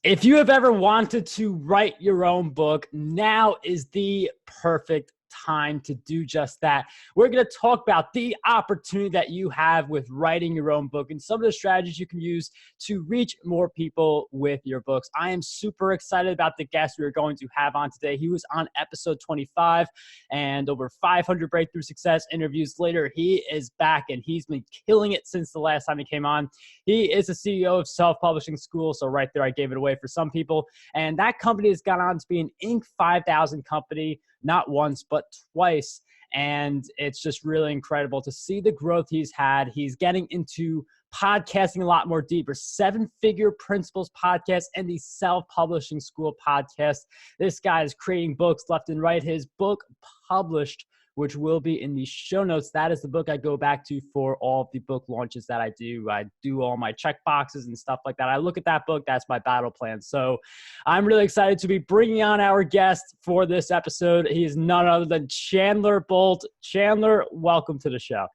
If you have ever wanted to write your own book, now is the perfect time to do just that. We're going to talk about the opportunity that you have with writing your own book and some of the strategies you can use to reach more people with your books. I am super excited about the guest we're going to have on today. He was on episode 25 and over 500 breakthrough success interviews later. He is back and he's been killing it since the last time he came on. He is the CEO of Self-Publishing School. So right there, I gave it away for some people. And that company has gone on to be an Inc. 5000 company, not once, but twice. And it's just really incredible to see the growth he's had. He's getting into podcasting a lot more deeper. 7-Figure Principles podcast and the Self-Publishing School podcast. This guy is creating books left and right. His book published, which will be in the show notes. That is the book I go back to for all of the book launches that I do. I do all my check boxes and stuff like that. I look at that book. That's my battle plan. So I'm really excited to be bringing on our guest for this episode. He is none other than Chandler Bolt. Chandler, welcome to the show.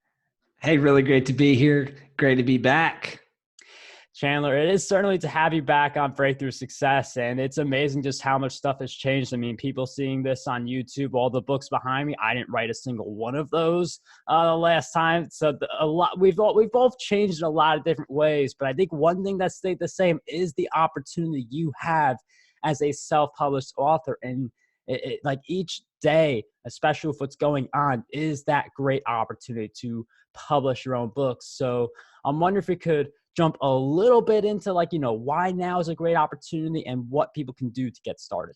Hey, really great to be here. Great to be back. Chandler, it is certainly to have you back on Breakthrough Success, and it's amazing just how much stuff has changed. I mean, people seeing this on YouTube, all the books behind me, I didn't write a single one of those the last time. So we've both changed in a lot of different ways, but I think one thing that stayed the same is the opportunity you have as a self-published author. And like each day, especially with what's going on, is that great opportunity to publish your own books. So I'm wondering if we could jump a little bit into why now is a great opportunity and what people can do to get started.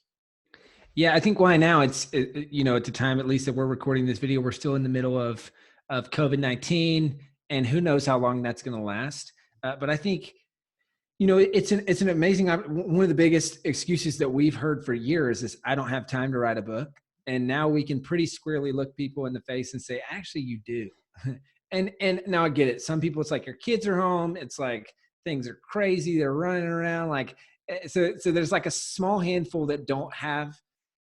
Yeah, I think why now at the time, at least that we're recording this video, we're still in the middle of COVID-19 and who knows how long that's going to last. But I think, it's an amazing, one of the biggest excuses that we've heard for years is I don't have time to write a book. And now we can pretty squarely look people in the face and say, actually you do. And now I get it. Some people, it's like your kids are home. It's like things are crazy. They're running around. So there's like a small handful that don't have,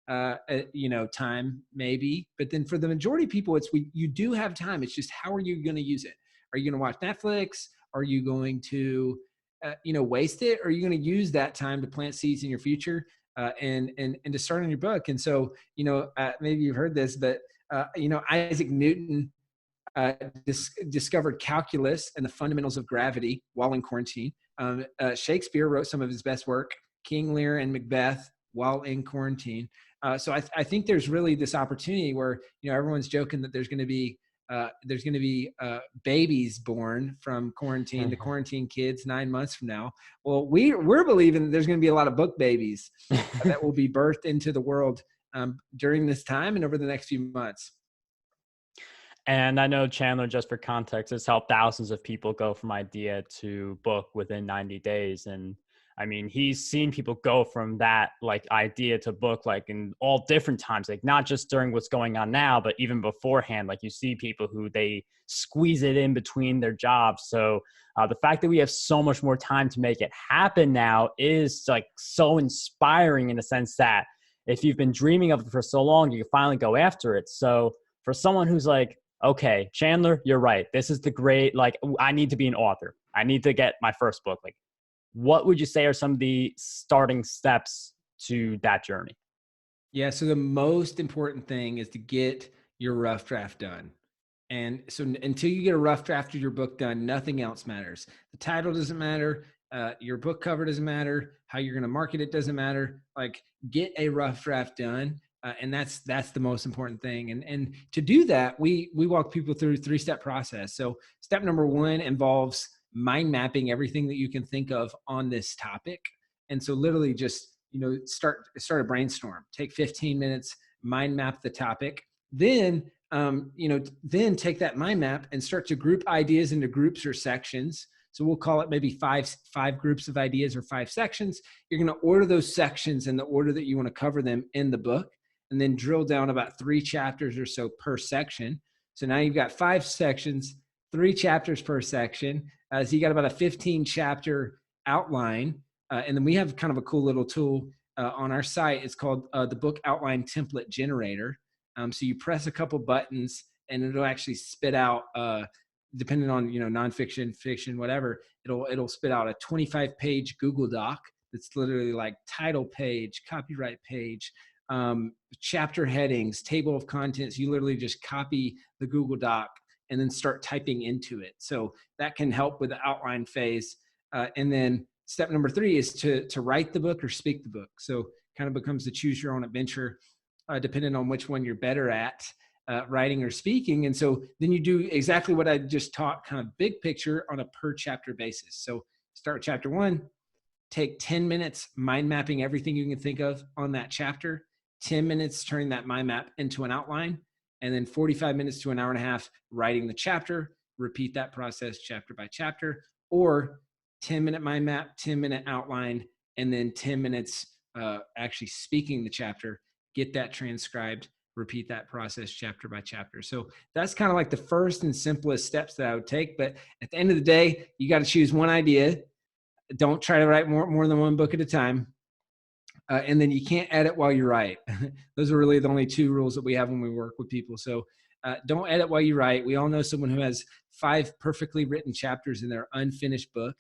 time maybe. But then for the majority of people, you do have time. It's just, how are you going to use it? Are you going to watch Netflix? Are you going to, waste it? Or are you going to use that time to plant seeds in your future and to start on your book? And so, maybe you've heard this, but, Isaac Newton discovered calculus and the fundamentals of gravity while in quarantine. Shakespeare wrote some of his best work, King Lear and Macbeth, while in quarantine. So I think there's really this opportunity where, everyone's joking that there's going to be babies born from quarantine to quarantine kids 9 months from now. Well, we're believing that there's going to be a lot of book babies that will be birthed into the world during this time and over the next few months. And I know Chandler, just for context, has helped thousands of people go from idea to book within 90 days. And I mean, he's seen people go from that idea to book in all different times, not just during what's going on now, but even beforehand. You see people who they squeeze it in between their jobs. So the fact that we have so much more time to make it happen now is so inspiring in a sense that if you've been dreaming of it for so long, you can finally go after it. So for someone who's okay, Chandler, you're right. This is the great, I need to be an author. I need to get my first book. What would you say are some of the starting steps to that journey? Yeah. So the most important thing is to get your rough draft done. And so until you get a rough draft of your book done, nothing else matters. The title doesn't matter. Your book cover doesn't matter. How you're going to market it doesn't matter. Get a rough draft done. And that's the most important thing. And to do that, we walk people through a 3-step process. So step number 1 involves mind mapping everything that you can think of on this topic. And so literally just, start a brainstorm, take 15 minutes, mind map the topic. Then take that mind map and start to group ideas into groups or sections. So we'll call it maybe five groups of ideas or 5 sections. You're going to order those sections in the order that you want to cover them in the book, and then drill down about 3 chapters or so per section. So now you've got 5 sections, 3 chapters per section. So you got about a 15 chapter outline. And then we have kind of a cool little tool on our site. It's called the Book Outline Template Generator. So you press a couple buttons and it'll actually spit out, depending on, nonfiction, fiction, whatever, it'll spit out a 25-page Google Doc that's literally like title page, copyright page, chapter headings, table of contents. You literally just copy the Google Doc and then start typing into it. So that can help with the outline phase. And then step number 3 is to write the book or speak the book. So kind of becomes the choose your own adventure, depending on which one you're better at, writing or speaking. And so then you do exactly what I just taught, kind of big picture on a per chapter basis. So start with chapter 1, take 10 minutes mind mapping everything you can think of on that chapter, 10 minutes turning that mind map into an outline, and then 45 minutes to an hour and a half writing the chapter. Repeat that process chapter by chapter, or 10-minute mind map, 10-minute outline, and then 10 minutes actually speaking the chapter. Get that transcribed, repeat that process chapter by chapter. So that's kind of like the first and simplest steps that I would take. But at the end of the day, you got to choose one idea. Don't try to write more than one book at a time. And then you can't edit while you write. Those are really the only 2 rules that we have when we work with people. So don't edit while you write. We all know someone who has 5 perfectly written chapters in their unfinished book.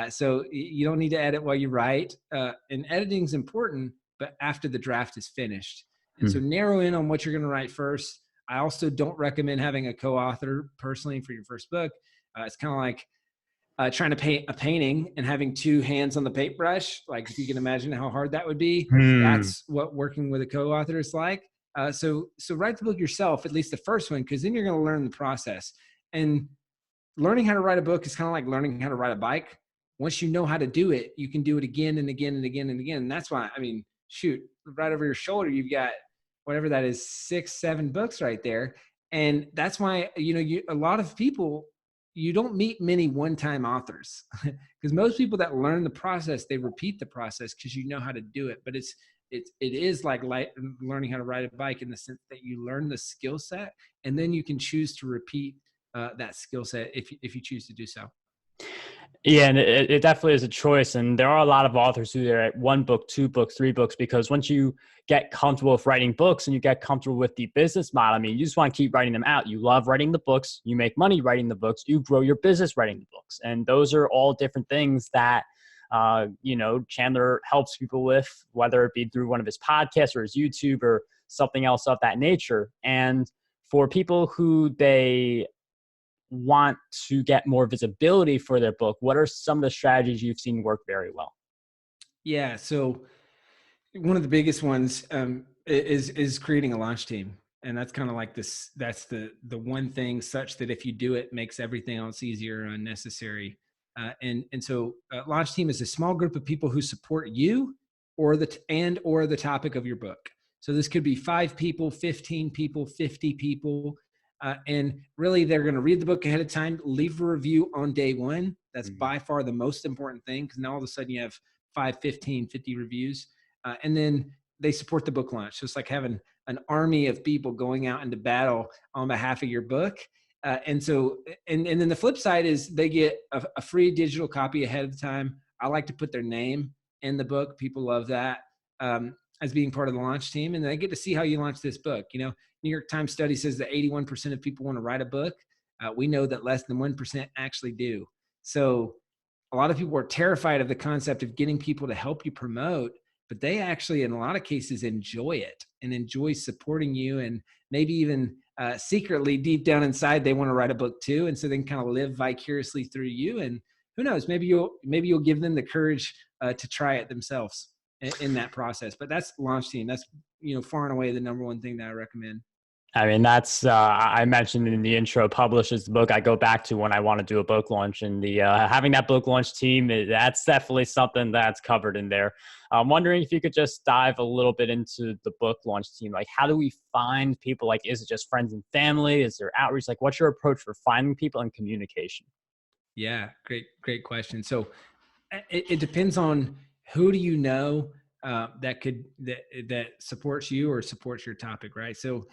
So you don't need to edit while you write. And editing is important, but after the draft is finished. And so narrow in on what you're going to write first. I also don't recommend having a co-author personally for your first book. It's kind of like trying to paint a painting and having 2 hands on the paintbrush. Like, if you can imagine how hard that would be, that's what working with a co-author is like. So write the book yourself, at least the first one, because then you're going to learn the process. And learning how to write a book is kind of like learning how to ride a bike. Once you know how to do it, you can do it again and again and again and again. And that's why, I mean, shoot, right over your shoulder, you've got whatever that is, 6, 7 books right there. And that's why, a lot of people, you don't meet many one-time authors, because most people that learn the process, they repeat the process because you know how to do it. But it is like learning how to ride a bike, in the sense that you learn the skill set and then you can choose to repeat that skill set if you choose to do so. Yeah, and it definitely is a choice. And there are a lot of authors who are at 1 book, 2 books, 3 books, because once you get comfortable with writing books and you get comfortable with the business model, I mean, you just want to keep writing them out. You love writing the books. You make money writing the books. You grow your business writing the books. And those are all different things that, Chandler helps people with, whether it be through one of his podcasts or his YouTube or something else of that nature. And for people who they want to get more visibility for their book, what are some of the strategies you've seen work very well? Yeah. So one of the biggest ones is creating a launch team. And that's kind of like this, that's the one thing such that if you do it, makes everything else easier or unnecessary. And so launch team is a small group of people who support you or the topic of your book. So this could be 5 people, 15 people, 50 people. And really, they're going to read the book ahead of time, leave a review on day 1. That's by far the most important thing, because now all of a sudden you have 5, 15, 50 reviews. And then they support the book launch. So it's like having an army of people going out into battle on behalf of your book. And then the flip side is they get a free digital copy ahead of time. I like to put their name in the book. People love that as being part of the launch team. And they get to see how you launch this book. New York Times study says that 81% of people want to write a book. We know that less than 1% actually do. So a lot of people are terrified of the concept of getting people to help you promote, but they actually, in a lot of cases, enjoy it and enjoy supporting you, and maybe even secretly deep down inside, they want to write a book too. And so they can kind of live vicariously through you. And who knows, maybe you'll give them the courage to try it themselves in that process. But that's launch team. That's, far and away the number one thing that I recommend. I mean, that's, I mentioned in the intro, publishes the book I go back to when I want to do a book launch, and the having that book launch team, that's definitely something that's covered in there. I'm wondering if you could just dive a little bit into the book launch team. Like, how do we find people? Like, is it just friends and family? Is there outreach? Like, what's your approach for finding people and communication? Yeah, great question. So it depends on who do you know that supports you or supports your topic, right? So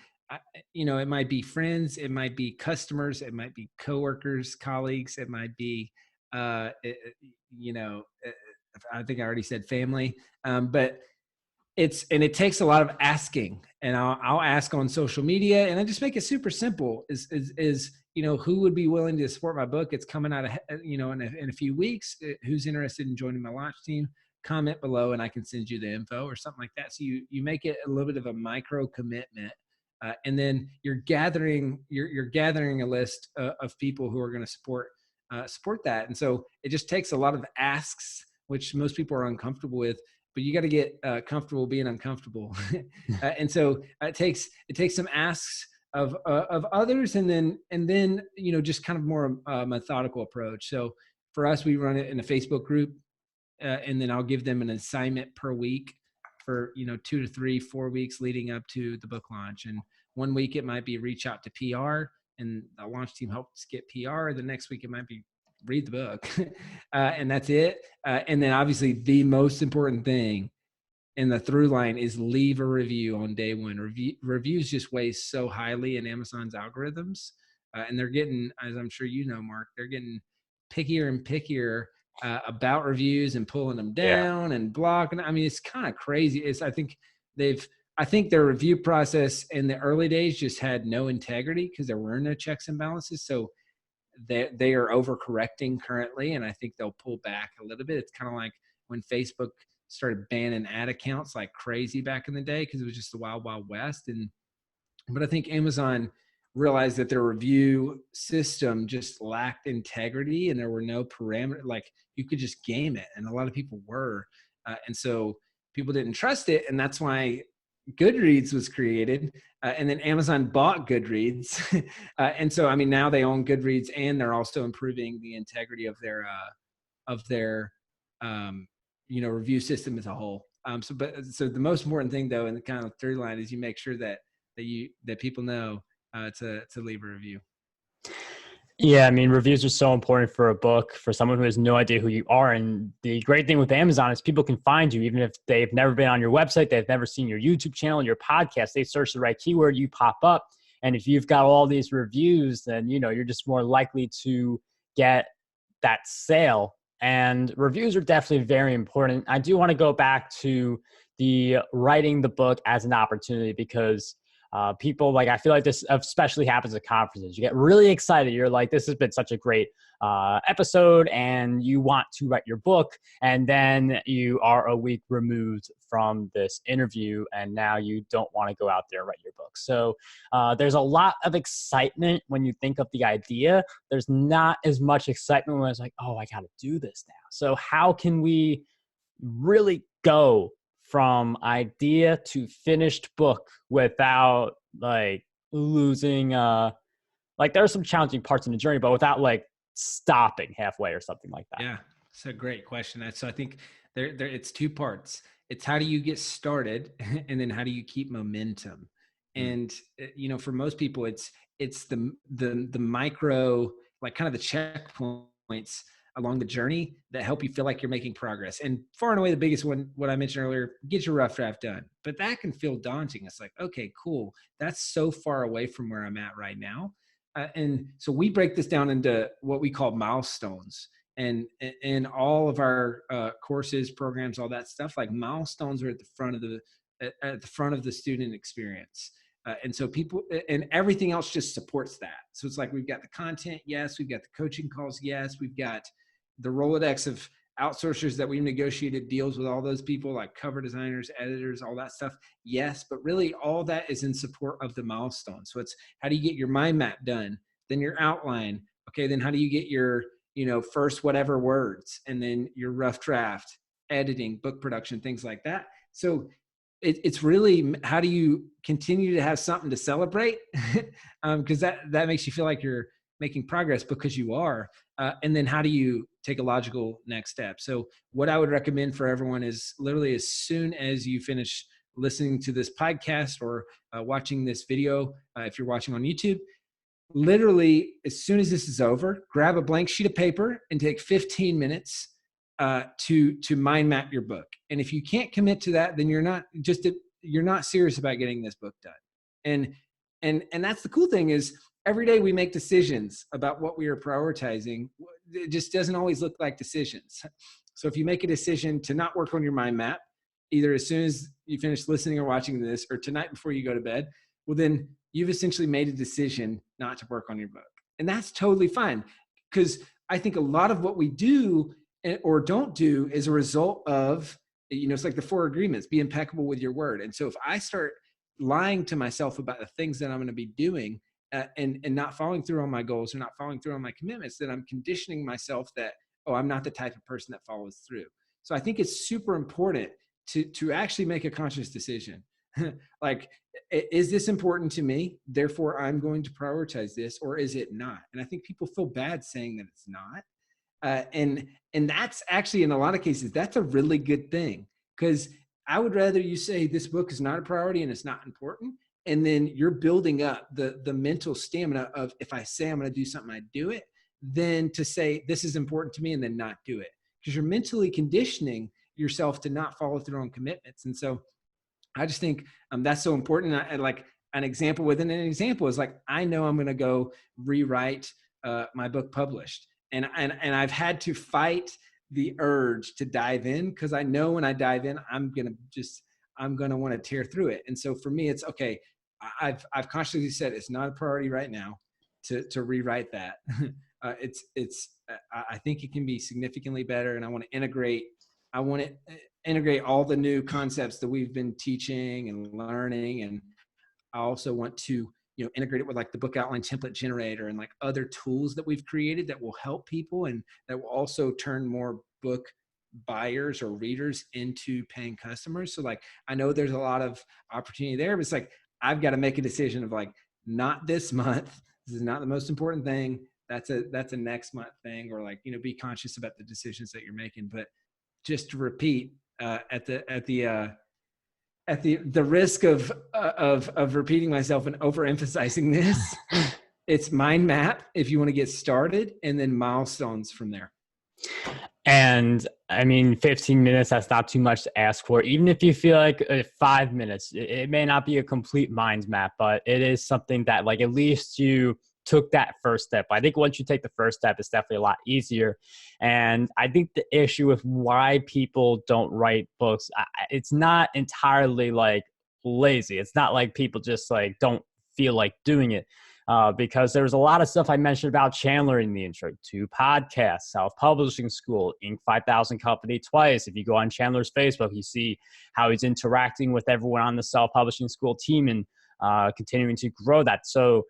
it might be friends, it might be customers, it might be coworkers, colleagues, it might be, I think I already said family, but it takes a lot of asking, and I'll ask on social media, and I just make it super simple. Is who would be willing to support my book? It's coming out of in a few weeks. Who's interested in joining my launch team? comment below and I can send you the info or something like that. So you make it a little bit of a micro commitment. And then you're gathering a list of people who are going to support that. And so it just takes a lot of asks, which most people are uncomfortable with, but you got to get comfortable being uncomfortable. And so it takes some asks of others, and then just kind of more methodical approach. So for us, we run it in a Facebook group, and then I'll give them an assignment per week for 2 to 3, 4 weeks leading up to the book launch. And one week it might be reach out to PR, and the launch team helps get PR. The next week it might be read the book, and that's it. And then obviously the most important thing in the through line is leave a review on day one. Reviews just weigh so highly in Amazon's algorithms, and they're getting, as I'm sure you know, Mark, they're getting pickier and pickier about reviews and pulling them down and blocking. I mean, it's kind of crazy. I think their review process in the early days just had no integrity because there were no checks and balances. So they are overcorrecting currently, and I think they'll pull back a little bit. It's kind of like when Facebook started banning ad accounts like crazy back in the day because it was just the wild, wild west. But I think Amazon realized that their review system just lacked integrity, and there were no parameters. Like, you could just game it, and a lot of people were, and so people didn't trust it, and that's why Goodreads was created, and then Amazon bought Goodreads, and so I mean now they own Goodreads, and they're also improving the integrity of their review system as a whole. So the most important thing though in the kind of third line is you make sure that people know to leave a review. Yeah, I mean, reviews are so important for a book, for someone who has no idea who you are. And the great thing with Amazon is people can find you, even if they've never been on your website, they've never seen your YouTube channel, your podcast. They search the right keyword, you pop up. And if you've got all these reviews, then, you're just more likely to get that sale. And reviews are definitely very important. I do want to go back to the writing the book as an opportunity, because people, like, I feel like this especially happens at conferences. You get really excited. You're like, this has been such a great episode, and you want to write your book. And then you are a week removed from this interview, and now you don't want to go out there and write your book. So there's a lot of excitement when you think of the idea. There's not as much excitement when it's like, oh, I got to do this now. So how can we really go from idea to finished book without like losing like there are some challenging parts in the journey, but without like stopping halfway or something like that? Yeah, it's a great question. So I think there it's two parts. It's how do you get started, and then how do you keep momentum? And for most people, it's the micro, like kind of the checkpoints along the journey that help you feel like you're making progress. And far and away the biggest one, what I mentioned earlier, get your rough draft done. But that can feel daunting. It's like, okay, cool, that's so far away from where I'm at right now. And so we break this down into what we call milestones. And in all of our courses, programs, all that stuff, like milestones are at the front of the student experience. And so people, and everything else just supports that. So it's like, we've got the content, yes. We've got the coaching calls, yes. We've got the Rolodex of outsourcers that we've negotiated deals with all those people, like cover designers, editors, all that stuff, yes. But really all that is in support of the milestone. So it's, how do you get your mind map done? Then your outline. Okay, then how do you get your, first whatever words, and then your rough draft, editing, book production, things like that. So it's really, how do you continue to have something to celebrate? Because that makes you feel like you're making progress, because you are. And then how do you take a logical next step? So what I would recommend for everyone is literally as soon as you finish listening to this podcast or watching this video, if you're watching on YouTube, literally as soon as this is over, grab a blank sheet of paper and take 15 minutes to mind map your book. And if you can't commit to that, then you're not serious about getting this book done. And that's the cool thing, is every day we make decisions about what we are prioritizing. It just doesn't always look like decisions. So if you make a decision to not work on your mind map, either as soon as you finish listening or watching this, or tonight before you go to bed, well, then you've essentially made a decision not to work on your book. And that's totally fine, because I think a lot of what we do or don't do is a result of, it's like the 4 agreements: be impeccable with your word. And so if I start lying to myself about the things that I'm going to be doing, and not following through on my goals or not following through on my commitments, then I'm conditioning myself that, oh, I'm not the type of person that follows through. So I think it's super important to actually make a conscious decision. Like, is this important to me? Therefore, I'm going to prioritize this, or is it not? And I think people feel bad saying that it's not. And that's actually, in a lot of cases, that's a really good thing, because I would rather you say this book is not a priority and it's not important, and then you're building up the mental stamina of, if I say I'm going to do something, I do it, than to say this is important to me and then not do it, because you're mentally conditioning yourself to not follow through on commitments. And so I just think that's so important. I like an example within an example is like, I know I'm going to go rewrite my book published. And I've had to fight the urge to dive in, because I know when I dive in, I'm going to want to tear through it. And so for me, it's okay. I've consciously said it's not a priority right now to rewrite that. I think it can be significantly better. And I want to integrate all the new concepts that we've been teaching and learning. And I also want to, integrate it with like the book outline template generator and like other tools that we've created that will help people and that will also turn more book buyers or readers into paying customers. So like, I know there's a lot of opportunity there, but it's like, I've got to make a decision of like, not this month. This is not the most important thing. That's a next month thing, or like, be conscious about the decisions that you're making. But just to repeat, at the risk of repeating myself and overemphasizing this, it's mind map if you want to get started, and then milestones from there. And I mean, 15 minutes, that's not too much to ask for. Even if you feel like 5 minutes, it may not be a complete mind map, but it is something that like, at least you took that first step. I think once you take the first step, it's definitely a lot easier. And I think the issue with why people don't write books, it's not entirely like lazy. It's not like people just like don't feel like doing it. Because there's a lot of stuff I mentioned about Chandler in the intro: 2 podcasts, self-publishing school, Inc. 5000 company twice. If you go on Chandler's Facebook, you see how he's interacting with everyone on the self-publishing school team and continuing to grow that. So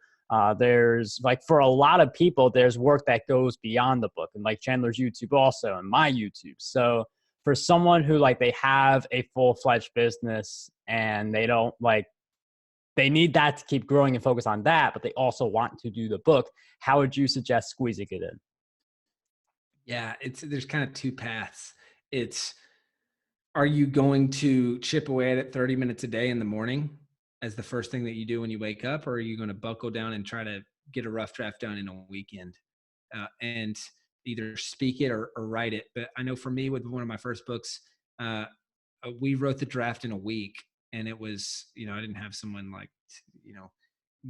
there's like, for a lot of people, there's work that goes beyond the book, and like Chandler's YouTube also, and my YouTube. So for someone who like, they have a full-fledged business and they don't like, they need that to keep growing and focus on that, but they also want to do the book, how would you suggest squeezing it in? Yeah, there's kind of 2 paths. Are you going to chip away at it 30 minutes a day in the morning as the first thing that you do when you wake up, or are you going to buckle down and try to get a rough draft done in a weekend, and either speak it or write it? But I know for me, with one of my first books, we wrote the draft in a week, and it was, I didn't have someone like,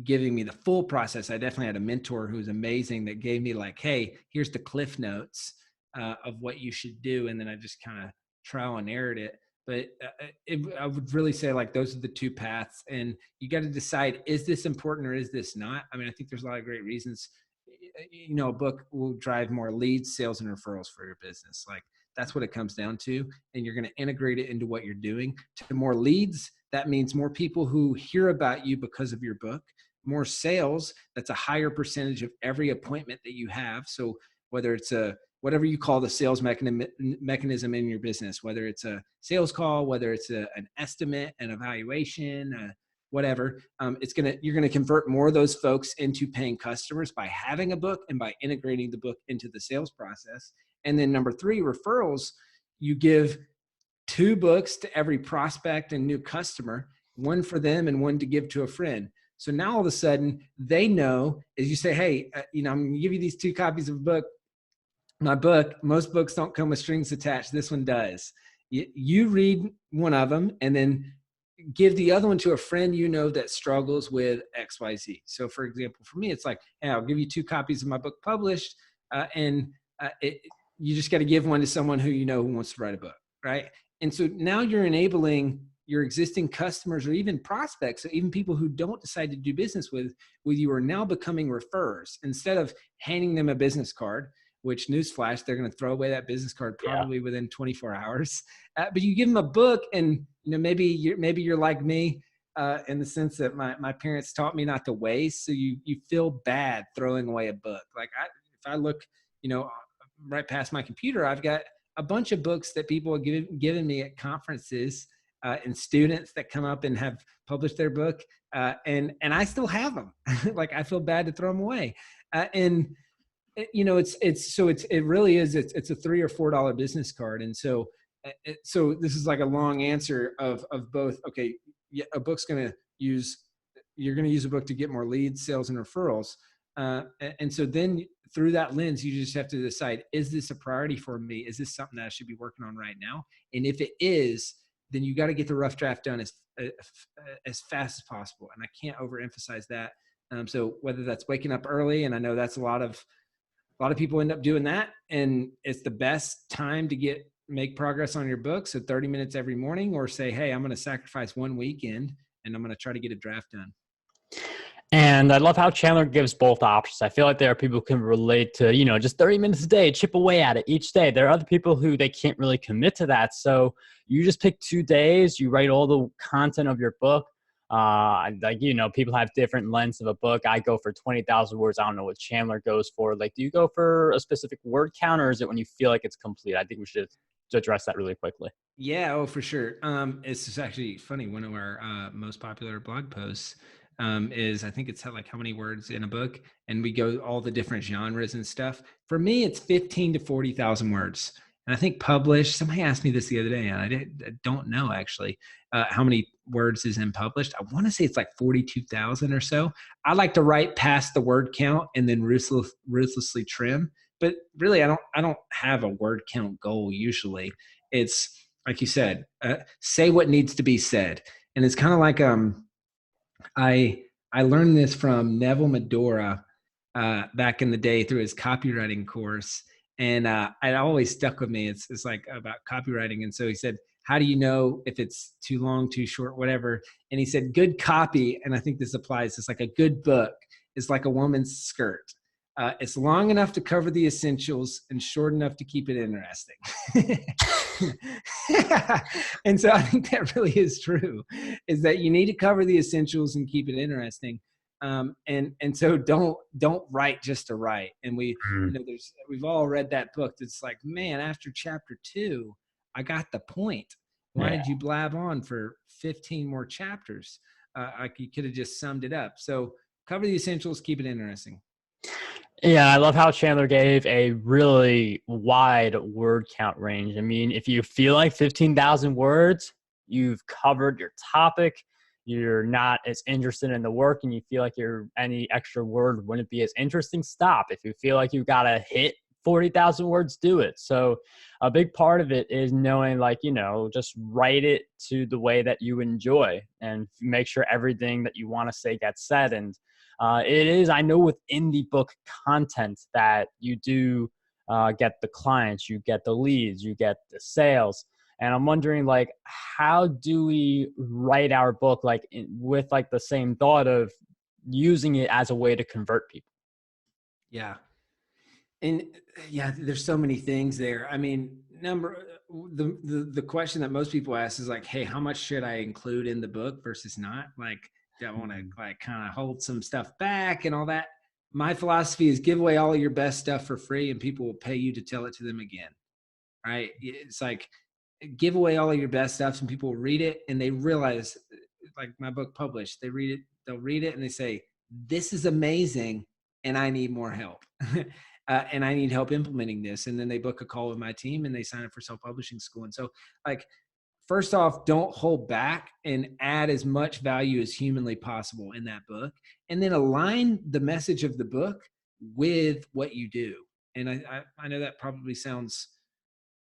giving me the full process. I definitely had a mentor who was amazing that gave me like, hey, here's the cliff notes of what you should do. And then I just kind of trial and errored it. But I would really say like, those are the 2 paths, and you got to decide, is this important or is this not? I mean, I think there's a lot of great reasons. A book will drive more leads, sales, and referrals for your business. Like, that's what it comes down to. And you're going to integrate it into what you're doing. To more leads, that means more people who hear about you because of your book. More sales, that's a higher percentage of every appointment that you have. So whether it's whatever you call the sales mechanism in your business, whether it's a sales call, whether it's an estimate, an evaluation, whatever, you're going to convert more of those folks into paying customers by having a book and by integrating the book into the sales process. And then number 3, referrals. You give 2 books to every prospect and new customer, one for them and one to give to a friend. So now all of a sudden they know, as you say, hey, I'm going to give you these 2 copies of a book. My book, most books don't come with strings attached. This one does. You read one of them and then give the other one to a friend that struggles with XYZ. So for example, for me, it's like, hey, I'll give you 2 copies of my book published, you just got to give one to someone who who wants to write a book, right? And so now you're enabling your existing customers, or even prospects, or even people who don't decide to do business with you, are now becoming referrers. Instead of handing them a business card, which newsflash, they're going to throw away that business card Yeah. probably within 24 hours. But you give them a book, and maybe you're like me, in the sense that my parents taught me not to waste. So you feel bad throwing away a book. Like if I look, right past my computer, I've got a bunch of books that people have given me at conferences, and students that come up and have published their book, and I still have them. Like, I feel bad to throw them away, and it really is. It's a $3 or $4 business card, and so this is like a long answer of both. Okay, yeah, you're going to use a book to get more leads, sales, and referrals, and so then through that lens, you just have to decide: is this a priority for me? Is this something that I should be working on right now? And if it is, then you got to get the rough draft done as fast as possible. And I can't overemphasize that. So whether that's waking up early, and I know that's a lot of people end up doing that, and it's the best time to make progress on your book. So 30 minutes every morning, or say, hey, I'm going to sacrifice one weekend and I'm going to try to get a draft done. And I love how Chandler gives both options. I feel like there are people who can relate to, just 30 minutes a day, chip away at it each day. There are other people who they can't really commit to that. So you just pick 2 days, you write all the content of your book. People have different lengths of a book. I go for 20,000 words. I don't know what Chandler goes for. Like, do you go for a specific word count, or is it when you feel like it's complete? I think we should address that really quickly. Yeah, oh, for sure. It's just actually funny. One of our most popular blog posts is, I think it's like how many words in a book, and we go all the different genres and stuff. For me, it's 15 to 40,000 words. And I think published, somebody asked me this the other day, and I don't know actually how many words is in published. I want to say it's like 42,000 or so. I like to write past the word count and then ruthlessly trim. But really, I don't have a word count goal usually. It's like you said, say what needs to be said. And it's kind of like I learned this from Neville Medora back in the day through his copywriting course, and it always stuck with me. It's like about copywriting, and so he said, "How do you know if it's too long, too short, whatever?" And he said, "Good copy," and I think this applies. It's like a good book is like a woman's skirt. It's long enough to cover the essentials and short enough to keep it interesting. And so I think that really is true, is that you need to cover the essentials and keep it interesting. And so don't write just to write. And we've all read that book. That's like, man, after chapter 2, I got the point. Why did you blab on for 15 more chapters? Like, you could have just summed it up. So cover the essentials, keep it interesting. Yeah, I love how Chandler gave a really wide word count range. I mean, if you feel like 15,000 words, you've covered your topic, you're not as interested in the work, and you feel like any extra word wouldn't be as interesting, stop. If you feel like you've got to hit 40,000 words, do it. So a big part of it is knowing, just write it to the way that you enjoy and make sure everything that you want to say gets said. And it is, I know, within the book content that you do get the clients, you get the leads, you get the sales. And I'm wondering, how do we write our book, with the same thought of using it as a way to convert people? Yeah. And yeah, there's so many things there. I mean, the question that most people ask is like, hey, how much should I include in the book versus not? Like, do I want to kind of hold some stuff back and all that? My philosophy is give away all of your best stuff for free, and people will pay you to tell it to them again. Right? It's like, give away all of your best stuff, and people will read it, and they realize, like my book published, they'll read it and they say, this is amazing, and I need more help. And I need help implementing this. And then they book a call with my team and they sign up for self-publishing school. And so, first off, don't hold back and add as much value as humanly possible in that book. And then align the message of the book with what you do. And I know that probably sounds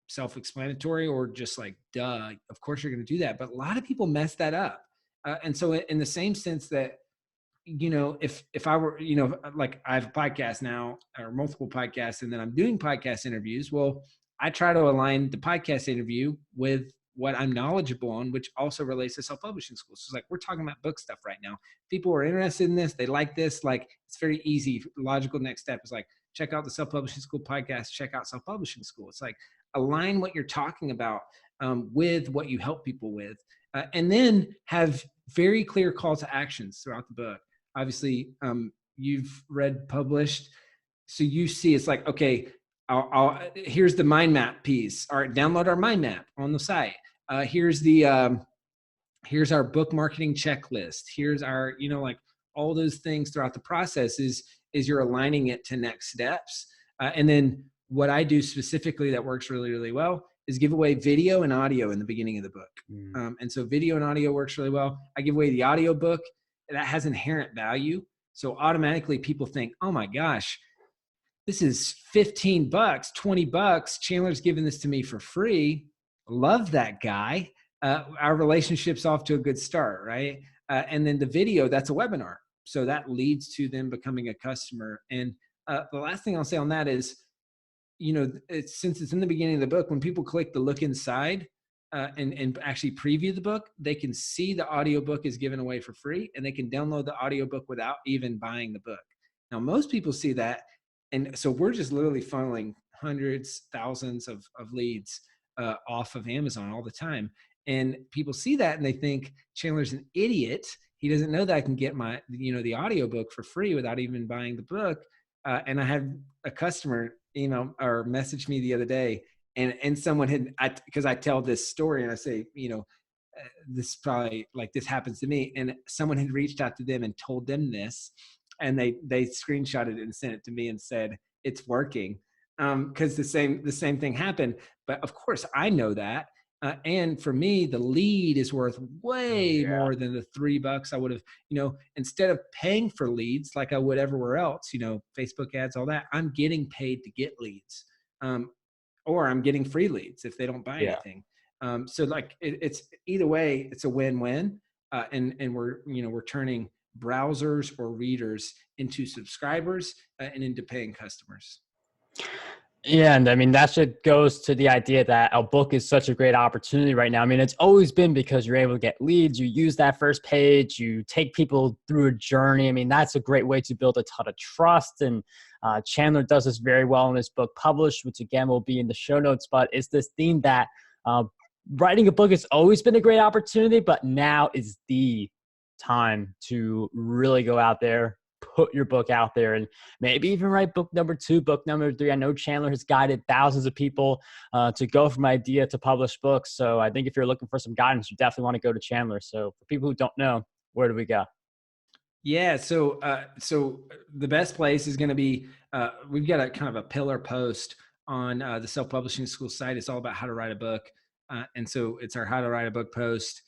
self-explanatory or just like, duh, of course you're going to do that. But a lot of people mess that up. And so in the same sense that, if I were, like I have a podcast now, or multiple podcasts, and then I'm doing podcast interviews. Well, I try to align the podcast interview with what I'm knowledgeable on, which also relates to self-publishing school. So it's like, we're talking about book stuff right now. People are interested in this. They like this. Like, it's very easy. Logical next step is like, check out the Self-Publishing School podcast, check out Self-Publishing School. It's like align what you're talking about with what you help people with, and then have very clear call to actions throughout the book. Obviously, you've read published, so you see it's like, okay, here's the mind map piece. All right, download our mind map on the site. Here's our book marketing checklist. Here's our, like all those things throughout the process is you're aligning it to next steps. And then what I do specifically that works really, really well is give away video and audio in the beginning of the book. And so video and audio works really well. I give away the audio book that has inherent value. So automatically people think, oh my gosh, this is $15, $20. Chandler's giving this to me for free. Love that guy. Our relationship's off to a good start, right? And then the video, that's a webinar. So that leads to them becoming a customer. And the last thing I'll say on that is, since it's in the beginning of the book, when people click the look inside and actually preview the book, they can see the audiobook is given away for free, and they can download the audiobook without even buying the book. Now, most people see that. And so we're just literally funneling hundreds, thousands of leads off of Amazon all the time. And people see that and they think Chandler's an idiot. He doesn't know that I can get my, the audiobook for free without even buying the book. And I had a customer email or message me the other day, and someone because I tell this story and I say, this probably like this happens to me. And someone had reached out to them and told them this. And they screenshotted it and sent it to me and said, it's working. Because the same thing happened. But of course I know that. And for me, the lead is worth way more than the $3 I would have, instead of paying for leads like I would everywhere else, Facebook ads, all that, I'm getting paid to get leads. Or I'm getting free leads if they don't buy anything. So like it's either way, it's a win-win. And we're turning browsers or readers into subscribers and into paying customers. Yeah, and I mean, that shit goes to the idea that a book is such a great opportunity right now. I mean, it's always been because you're able to get leads, you use that first page, you take people through a journey. I mean, that's a great way to build a ton of trust. And Chandler does this very well in his book Published, which again will be in the show notes. But it's this theme that writing a book has always been a great opportunity, but now is the time to really go out there, put your book out there, and maybe even write book number 2, book number 3. I know Chandler has guided thousands of people to go from idea to published books. So I think if you're looking for some guidance, you definitely want to go to Chandler. So for people who don't know, where do we go? Yeah. So the best place is going to be, we've got a kind of a pillar post on the Self-Publishing School site. It's all about how to write a book. And so it's our how to write a book post.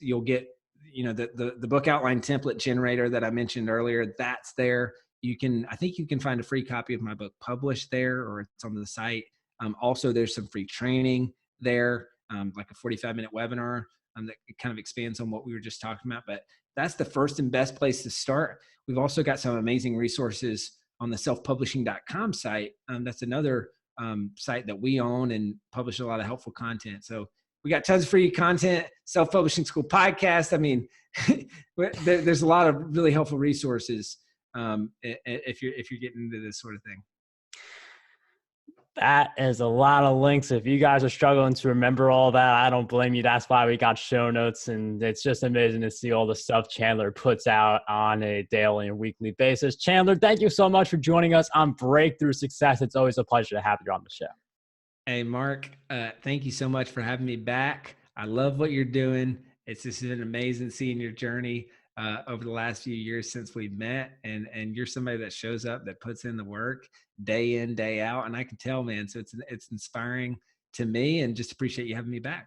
You'll get, the book outline template generator that I mentioned earlier, that's there. I think you can find a free copy of my book published there, or it's on the site. Also, there's some free training there, like a 45-minute webinar that kind of expands on what we were just talking about. But that's the first and best place to start. We've also got some amazing resources on the selfpublishing.com site. That's another site that we own and publish a lot of helpful content. So we got tons of free content, Self-Publishing School podcast. I mean, there's a lot of really helpful resources if you're getting into this sort of thing. That is a lot of links. If you guys are struggling to remember all that, I don't blame you. That's why we got show notes, and it's just amazing to see all the stuff Chandler puts out on a daily and weekly basis. Chandler, thank you so much for joining us on Breakthrough Success. It's always a pleasure to have you on the show. Hey, Mark, thank you so much for having me back. I love what you're doing. It's just been amazing seeing your journey over the last few years since we've met. And you're somebody that shows up, that puts in the work day in, day out. And I can tell, man, so it's inspiring to me, and just appreciate you having me back.